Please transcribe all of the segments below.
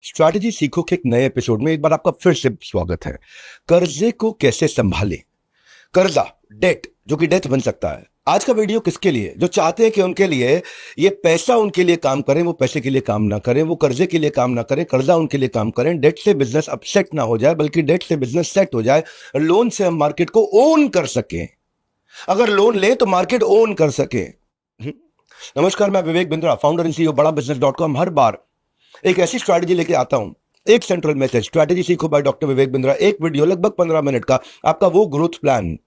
Strategy सीखो के एक नए एपिसोड में एक बार आपका फिर से स्वागत है। कर्जे को कैसे संभालें। कर्जा, डेट, जो कि डेथ बन सकता है। आज का वीडियो किसके लिए? जो चाहते हैं कि उनके लिए ये पैसा उनके लिए काम करें, वो पैसे के लिए काम ना करें, वो कर्जे के लिए काम ना करें, कर्जा उनके लिए काम करें। डेट से बिजनेस अपसेट ना हो जाए, बल्कि डेट से बिजनेस सेट हो जाए। लोन से हम मार्केट को ओन कर सकें। अगर लोन ले तो मार्केट ओन कर सके। नमस्कार, मैं Vivek Bindra, founder and CEO बड़ा बिजनेस.com। हर बार एक ऐसी स्ट्रैटेजी लेके आता हूं, एक सेंट्रल मैसेज, स्ट्रैटेजी सीखो बाय डॉक्टर विवेक बिंद्रा। एक वीडियो लगभग 15 मिनट का, आपका वो ग्रोथ प्लान।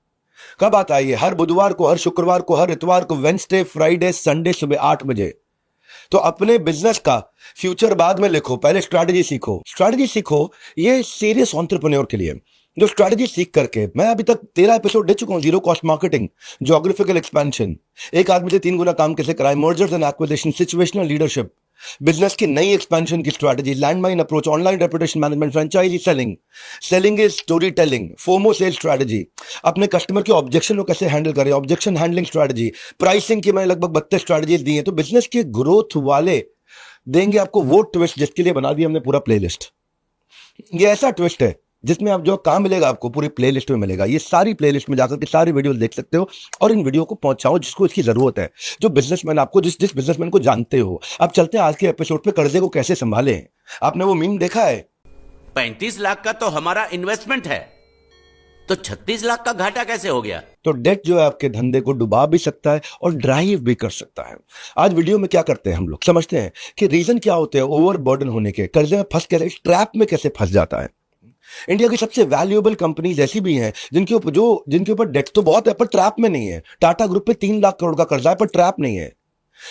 कब आता है ये? हर बुधवार को, हर शुक्रवार को, हर इतवार को, वेंसडे, फ्राइडे, संडे सुबह 8 बजे। तो अपने बिजनेस का फ्यूचर बाद में लिखो, पहले स्ट्रैटेजी सीखो। स्ट्रैटेजी सीखो, ये सीरियस एंटरप्रेन्योर के लिए, जो स्ट्रैटेजी सीख करके, मैं अभी तक 13 एपिसोड दे चुका हूं। Zero cost marketing, geographical expansion, एक आदमी से 3 गुना काम कैसे कराए, mergers and acquisition, situational leadership, business की नई एक्सपेंशन की strategy, landmine approach, online reputation management, franchisee selling, selling is storytelling, FOMO sale strategy, अपने कस्टमर के ऑब्जेक्शन को कैसे हैंडल करें, ऑब्जेक्शन हैंडलिंग स्ट्रैटेजी, प्राइसिंग की मैंने लगभग 32 स्ट्रैटेजीज दी हैं। तो बिजनेस के ग्रोथ वाले देंगे आपको वो ट्विस्ट जिसके लिए बना दिया हमने पूरा प्लेलिस्ट। ये ऐसा ट्विस्ट है जिसमें आप जो काम मिलेगा आपको पूरी प्लेलिस्ट में मिलेगा। ये सारी प्लेलिस्ट में जाकर के सारी वीडियो देख सकते हो और इन वीडियो को पहुंचाओ जिसको इसकी जरूरत है, जो बिजनेसमैन आपको, जिस बिजनेसमैन को जानते हो। अब चलते हैं आज के एपिसोड पे, कर्जे को कैसे संभालें। आपने वो मीम देखा है? 35 लाख का तो हमारा इन्वेस्टमेंट है, तो 36 लाख का घाटा कैसे हो गया? तो डेट जो है आपके धंधे को डुबा भी सकता है और ड्राइव भी कर सकता है। आज वीडियो में क्या करते हैं हम लोग, समझते हैं कि रीजन क्या होते हैं ओवर बर्डन होने के, कर्जे में फंस कैसे, ट्रैप में कैसे फंस जाता है। इंडिया की सबसे वैल्यूएबल कंपनीज ऐसी भी हैं जिनके ऊपर डेट तो बहुत है पर ट्रैप में नहीं है। टाटा ग्रुप पे 3 लाख करोड़ का कर्जा है पर ट्रैप नहीं है।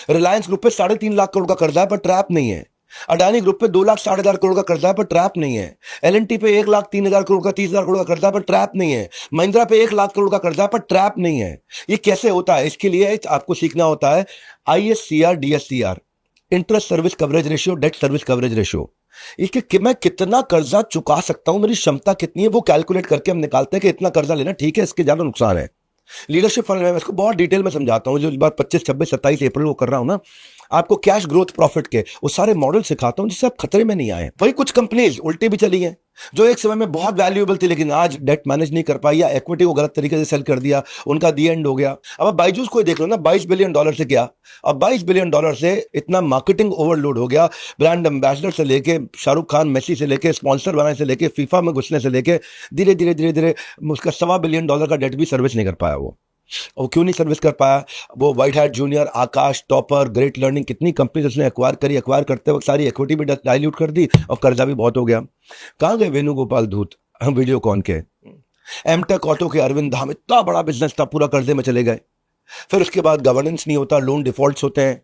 रिलायंस ग्रुप पे 3.5 लाख करोड़ का कर्जा है पर ट्रैप नहीं है। अडानी ग्रुप पे 2 लाख 7,500 करोड़ का कर्जा है पर ट्रैप नहीं है। एलएनटी पे 1 लाख 3,000 करोड़ का 30,000 करोड़ का कर्जा है पर ट्रैप नहीं है। महिंद्रा पे 1 लाख करोड़ का कर्जा है पर ट्रैप नहीं है। ये कैसे होता है? इसके लिए आपको सीखना होता है ISCR DSCR, interest service coverage ratio, debt service coverage ratio. इसके कि मैं कितना कर्जा चुका सकता हूं, मेरी क्षमता कितनी है, वो कैलकुलेट करके हम निकालते हैं कि इतना कर्जा लेना ठीक है, इसके ज्यादा नुकसान है। लीडरशिप फंड में इसको बहुत डिटेल में समझाता हूं। जो इस बार 25, 26, 27 अप्रैल को कर रहा हूं ना, आपको कैश ग्रोथ प्रॉफिट के वो सारे मॉडल सिखाता हूं जिससे आप खतरे में नहीं आए। वही कुछ कंपनीज उल्टी भी चली हैं, जो एक समय में बहुत वैल्यूएबल थी लेकिन आज डेट मैनेज नहीं कर पाई या इक्विटी को गलत तरीके से सेल कर दिया, उनका दी एंड हो गया। अब आप बाइजूस को देख लो ना, $22 बिलियन से क्या, अब $22 बिलियन से इतना मार्केटिंग ओवरलोड हो गया। ब्रांड एम्बेसडर से लेके शाहरुख खान, मेसी से लेके, स्पॉन्सर बनाने से लेके, फीफा में घुसने से लेके, धीरे धीरे धीरे धीरे उसका $1.25 बिलियन का डेट भी सर्विस नहीं कर पाया वो। और क्यों नहीं सर्विस कर पाया? वो व्हाइट हैट जूनियर, आकाश, टॉपर, ग्रेट लर्निंग, कितनी कंपनी उसने एक्वायर करी, एक्वायर करते वक्त सारी इक्विटी भी डाइल्यूट कर दी और कर्जा भी बहुत हो गया। कहाँ गए वेणुगोपाल धूत, हम वीडियो कॉन के? एमटेक ऑटो के अरविंद धाम, इतना बड़ा बिजनेस था, पूरा कर्जे में चले गए। फिर उसके बाद गवर्नेंस नहीं होता, लोन डिफॉल्ट्स होते हैं।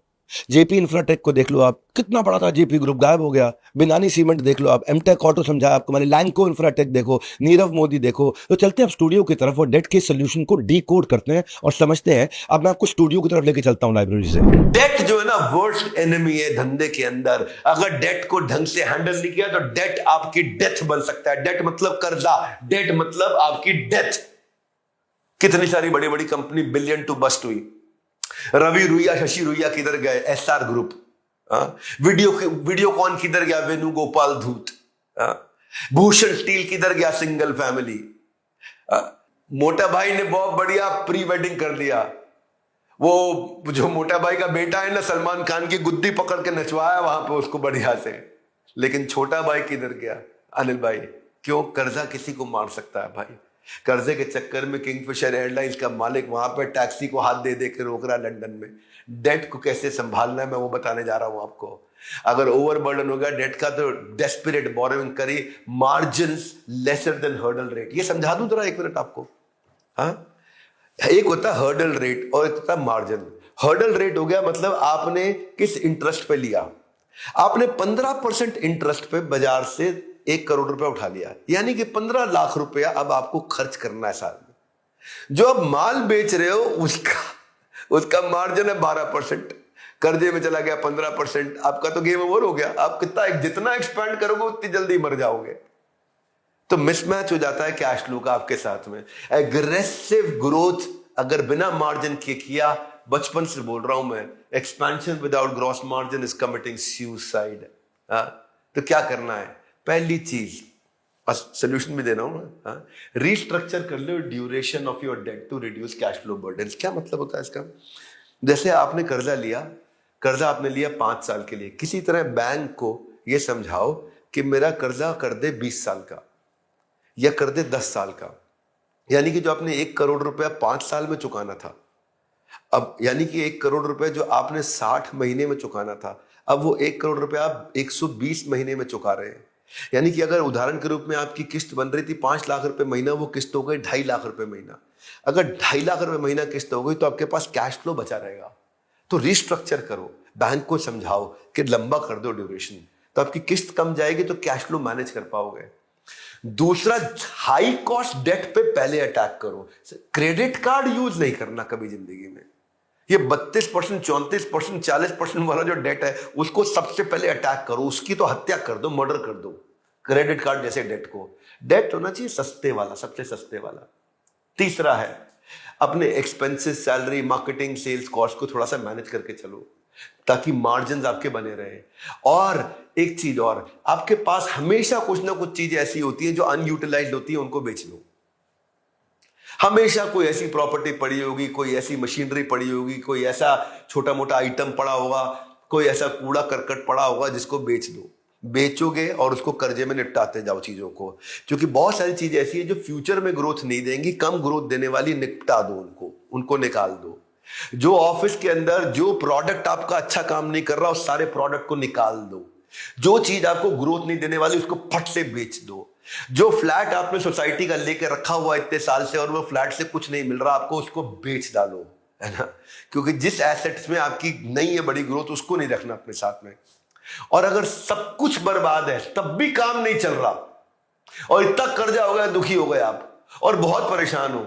जेपी इंफ्राटेक को देख लो आप, कितना बड़ा था जेपी ग्रुप, गायब हो गया। बिनानी सीमेंट देख लो आप, एमटेक ऑटो समझाया आपको मैंने, लैंको इंफ्राटेक देखो, नीरव मोदी देखो। तो चलते हैं अब स्टूडियो की तरफ और डेट के सोल्यूशन को डीकोड करते हैं और समझते हैं। अब मैं आपको स्टूडियो की तरफ लेके चलता हूं लाइब्रेरी से। डेट जो है ना वर्स्ट एनिमी है धंधे के अंदर। अगर डेट को ढंग से हैंडल नहीं किया तो डेट आपकी डेथ बन सकता है। डेट मतलब कर्जा, डेट मतलब आपकी डेथ। कितनी सारी बड़ी बड़ी कंपनी बिलियन टू बस्ट हुई। रवि रुइया, शशि रुइया किधर गए? SR group. वीडियोकॉन किधर गया? वेणुगोपाल धूत। भूषण स्टील किधर गया? Single family. मोटा भाई ने बहुत बढ़िया प्री वेडिंग कर लिया। वो जो मोटा भाई का बेटा है ना, सलमान खान की गुद्दी पकड़ के नचवाया वहां पे उसको बढ़िया से। लेकिन छोटा भाई किधर गया? अनिल भाई। क्यों? कर्जा किसी को मार सकता है भाई। कर्जे के चक्कर में किंगफिशर एयरलाइंस का मालिक वहां पे टैक्सी को हाथ दे दे के रोक रहा है लंदन में। डेट को कैसे संभालना है मैं वो बताने जा रहा हूं आपको। अगर ओवरबर्डन हो गया डेट का तो डेस्परेट बोरोइंग करी, margins lesser than hurdle rate. ये समझा दूं जरा 1 मिनट आपको। हाँ, एक होता है हर्डल रेट और एक होता है मार्जिन। हर्डल रेट हो गया मतलब आपने किस इंटरेस्ट पे लिया। आपने 15% इंटरेस्ट पे बाजार से 1 करोड़ रुपया उठा लिया, यानी कि 15 लाख रुपया अब आपको खर्च करना है साल में। जो अब माल बेच रहे हो उसका मार्जिन है 12%, कर्जे में चला गया 15%, आपका तो गेम ओवर हो गया। आप जितना एक्सपेंड करोगे उतनी जल्दी मर जाओगे। तो मिसमैच हो जाता है कैश फ्लो का आपके साथ में। एग्रेसिव ग्रोथ अगर बिना मार्जिन के किया, बचपन से बोल रहा हूं मैं, expansion without gross margin is committing suicide. तो तो क्या करना है? पहली चीज, सोल्यूशन भी दे रहा हूं ना, रीस्ट्रक्चर कर लो duration of your debt to reduce cash flow burden. क्या मतलब होता है इसका? जैसे आपने कर्जा आपने लिया 5 साल के लिए, किसी तरह बैंक को ये समझाओ कि मेरा कर्जा कर दे 20 साल का या कर दे 10 साल का, यानी कि जो आपने 1 करोड़ रुपया 5 साल में चुकाना था, अब यानी कि 1 करोड़ रुपया जो आपने 60 महीने में चुकाना था, अब वो 1 करोड़ रुपया आप 120 महीने में चुका रहे हैं। यानी कि अगर उदाहरण के रूप में आपकी किस्त बन रही थी 5 लाख रुपए महीना, वो किस्त हो गई 2.5 लाख रुपए महीना। अगर 2.5 लाख रुपए महीना किस्त हो गई तो आपके पास कैश फ्लो बचा रहेगा। तो रिस्ट्रक्चर करो, बैंक को समझाओ कि लंबा कर दो ड्यूरेशन, तो आपकी किस्त कम जाएगी तो कैश फ्लो मैनेज कर पाओगे। दूसरा, हाई कॉस्ट डेट पे पहले अटैक करो। क्रेडिट कार्ड यूज नहीं करना कभी जिंदगी में। ये 32%, 34%, 40% वाला जो डेट है उसको सबसे पहले अटैक करो, उसकी तो हत्या कर दो, मर्डर कर दो। क्रेडिट कार्ड जैसे डेट को, डेट होना चाहिए सस्ते वाला, सबसे सस्ते वाला। तीसरा है अपने expenses, salary, marketing, sales cost को थोड़ा सा मैनेज करके चलो ताकि मार्जिन आपके बने रहे। और एक चीज और, आपके पास हमेशा कुछ ना कुछ चीज ऐसी होती है जो अनयूटिलाइज्ड होती है, उनको बेच लो। हमेशा कोई ऐसी प्रॉपर्टी पड़ी होगी, कोई ऐसी मशीनरी पड़ी होगी, कोई ऐसा छोटा मोटा आइटम पड़ा होगा, कोई ऐसा कूड़ा करकट पड़ा होगा जिसको बेच दो। बेचोगे और उसको कर्जे में निपटाते जाओ चीजों को, क्योंकि बहुत सारी चीजें ऐसी है जो फ्यूचर में ग्रोथ नहीं देंगी, कम ग्रोथ देने वाली, निपटा दो उनको निकाल दो। जो ऑफिस के अंदर जो प्रोडक्ट आपका अच्छा काम नहीं कर रहा, उस सारे प्रोडक्ट को निकाल दो। जो चीज आपको ग्रोथ नहीं देने वाली उसको फट से बेच दो। जो फ्लैट आपने सोसाइटी का लेके रखा हुआ इतने साल से और वो फ्लैट से कुछ नहीं मिल रहा आपको, उसको बेच डालो, है ना, क्योंकि जिस एसेट्स में आपकी नहीं है बड़ी ग्रोथ उसको नहीं रखना अपने साथ में। और अगर सब कुछ बर्बाद है तब भी काम नहीं चल रहा और इतना कर्जा हो गया, दुखी हो गए आप और बहुत परेशान हो,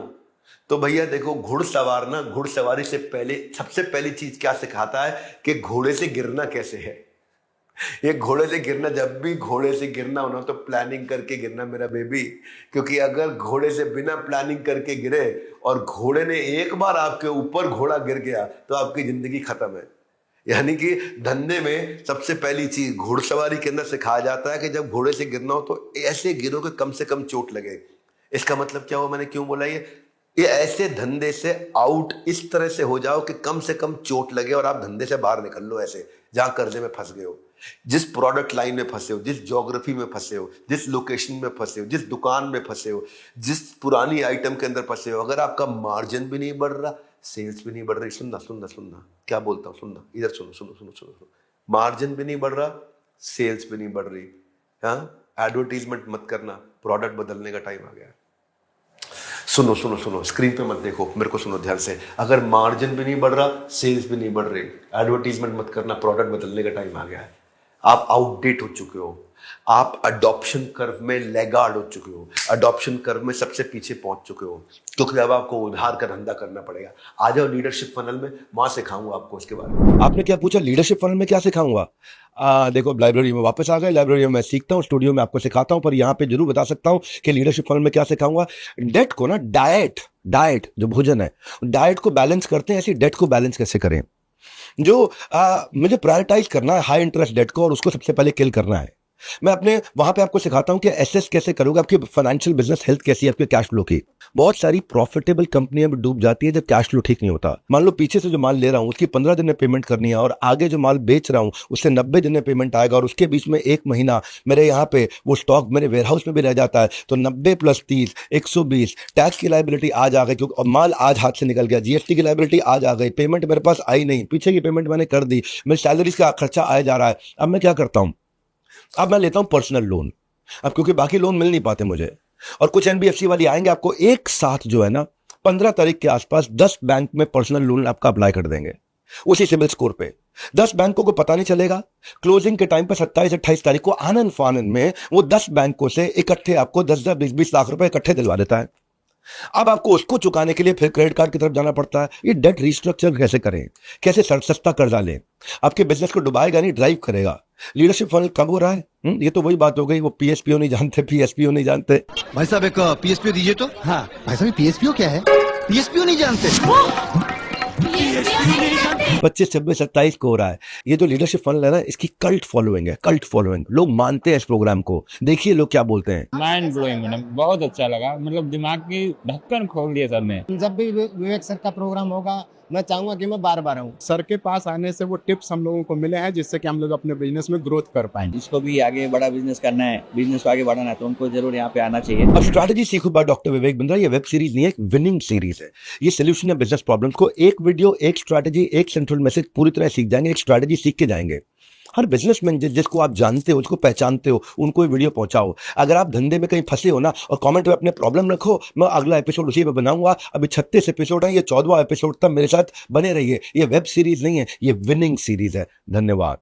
तो भैया देखो, घुड़सवार ना, घुड़सवारी से पहले सबसे पहली चीज क्या सिखाता है कि घोड़े से गिरना कैसे है। ये घोड़े से गिरना, जब भी घोड़े से गिरना हो ना तो प्लानिंग करके गिरना मेरा बेबी, क्योंकि अगर घोड़े से बिना प्लानिंग करके गिरे और घोड़े ने एक बार आपके ऊपर घोड़ा गिर गया तो आपकी जिंदगी खत्म है। यानी कि धंधे में सबसे पहली चीज घुड़सवारी के अंदर सिखाया जाता है कि जब घोड़े से गिरना हो तो ऐसे गिरो कि कम से कम चोट लगे। इसका मतलब क्या हुआ, मैंने क्यों बोला ये ऐसे धंधे से आउट इस तरह से हो जाओ कि कम से कम चोट लगे और आप धंधे से बाहर निकल लो, ऐसे जहां कर्जे में फंस गए हो, जिस प्रोडक्ट लाइन में फंसे हो, जिस ज्योग्राफी में फंसे हो, जिस लोकेशन में फंसे हो, जिस दुकान में फंसे हो, जिस पुरानी आइटम के अंदर फंसे हो। अगर आपका मार्जिन भी नहीं बढ़ रहा, सेल्स भी नहीं बढ़ रही, सुनना क्या बोलता हूँ, सुनना इधर, सुनो, मार्जिन भी नहीं बढ़ रहा, सेल्स भी नहीं बढ़ रही, हाँ, एडवर्टीजमेंट मत करना, प्रोडक्ट बदलने का टाइम आ गया। सुनो, स्क्रीन पे मत देखो, मेरे को सुनो ध्यान से। अगर मार्जिन भी नहीं बढ़ रहा, सेल्स भी नहीं बढ़ रही, एडवर्टीजमेंट मत करना, प्रोडक्ट बदलने का टाइम आ गया है। आप आउटडेट हो चुके हो, आप अडॉप्शन कर्व में लैगार्ड हो चुके हो, अडॉप्शन कर्व में सबसे पीछे पहुंच चुके हो, क्योंकि अब आपको उधार का धंधा करना पड़ेगा। आ जाओ लीडरशिप फनल में, वहां सिखाऊंगा आपको इसके बारे में। आपने क्या पूछा, लीडरशिप फनल में क्या सिखाऊंगा? देखो, लाइब्रेरी में वापस आ गए, लाइब्रेरी में मैं सीखता हूँ, स्टूडियो में आपको सिखाता हूँ, पर यहाँ पे जरूर बता सकता हूँ कि लीडरशिप फनल में क्या सिखाऊंगा। डेट को ना, डाइट जो भोजन है, डाइट को बैलेंस करते हैं, ऐसी डेट को बैलेंस कैसे करें। जो मुझे प्रायोरिटाइज करना है हाई इंटरेस्ट डेट को और उसको सबसे पहले किल करना है। मैं अपने वहां पे आपको सिखाता हूं कि एसेस कैसे करोगे, आपकी फाइनेंशियल बिजनेस हेल्थ कैसी है, आपके कैश फ्लो की। बहुत सारी प्रॉफिटेबल कंपनियां भी डूब जाती है जब कैश फ्लो ठीक नहीं होता। मान लो पीछे से जो माल ले रहा हूं उसकी 15 दिन में पेमेंट करनी है और आगे जो माल बेच रहा हूं उससे 90 दिन में पेमेंट आएगा और उसके बीच में 1 महीना मेरे यहाँ पे वो स्टॉक मेरे वेयरहाउस में भी रह जाता है, तो 90 + 30 120 टैक्स की लाइबिलिटी आज आ गई, क्योंकि माल आज हाथ से निकल गया, जीएसटी की लाइबिलिटी आज आ गई, पेमेंट मेरे पास आई नहीं, पीछे की पेमेंट मैंने कर दी, मेरी सैलरी का खर्चा आया जा रहा है। अब मैं क्या करता हूं, अब मैं लेता हूं पर्सनल लोन, अब क्योंकि बाकी लोन मिल नहीं पाते मुझे, और कुछ एनबीएफसी वाले आएंगे आपको एक साथ जो है ना 15 तारीख के आसपास 10 बैंक में पर्सनल लोन आपका अप्लाई कर देंगे उसी सिबिल स्कोर पे। 10 बैंकों को पता नहीं चलेगा, क्लोजिंग के टाइम पर 27-28 तारीख को आनन फानन में वो 10 बैंकों से इकट्ठे आपको 10-10 20-20 लाख रुपए इकट्ठे दिलवा देता है। अब आपको उसको चुकाने के लिए फिर क्रेडिट कार्ड की तरफ जाना पड़ता है। ये डेट रिस्ट्रक्चर कैसे करें, कैसे सस्ता कर्जा लें, आपके बिजनेस को डुबाएगा नहीं, ड्राइव करेगा। लीडरशिप फनल कब हो रहा है? ये तो वही बात हो गई, वो पीएसपीओ नहीं जानते, पीएसपीओ नहीं जानते। भाई साहब एक पीएसपीओ दीजिए तो। हाँ भाई साहब, पीएसपीओ क्या है? पीएसपीओ नहीं जानते। पीएसपीओ नहीं जानते। 25, 26, 27 को हो रहा है। ये जो लीडरशिप फनल है ना, इसकी कल्ट फॉलोइंग है, कल्ट फॉलोइंग। लोग मानते हैं इस प्रोग्राम को। देखिए लोग क्या बोलते हैं। माइंड ब्लोइंग मैडम, बहुत अच्छा लगा। मतलब दिमाग की ढक्कन खोल दिया सर ने। जब भी विवेक सर का प्रोग्राम होगा मैं चाहूंगा कि मैं बार बार आऊँ। सर के पास आने से वो टिप्स हम लोगों को मिले हैं जिससे कि हम लोग अपने बिजनेस में ग्रोथ कर पाएंगे। जिसको भी आगे बड़ा बिजनेस करना है, बिजनेस को आगे बढ़ाना है, तो उनको जरूर यहाँ पे आना चाहिए। अब स्ट्रैटेजी सीखो बाय डॉक्टर विवेक बिंद्रा। ये वेब सीरीज नहीं है, एक विनिंग सीरीज है। ये सोल्यूशन है बिजनेस प्रॉब्लम्स को। एक वीडियो, एक स्ट्रैटेजी, एक सेंट्रल मैसेज पूरी तरह सीख जाएंगे। एक स्ट्रैटेजी सीख के जाएंगे। हर बिजनेसमैन जिसको आप जानते हो, उसको पहचानते हो, उनको ये वीडियो पहुंचाओ। अगर आप धंधे में कहीं फंसे हो ना, और कमेंट में अपने प्रॉब्लम रखो, मैं अगला एपिसोड उसी पे बनाऊंगा। अभी 36 एपिसोड है, ये 14वां एपिसोड तक मेरे साथ बने रहिए। ये वेब सीरीज नहीं है, ये विनिंग सीरीज है। धन्यवाद।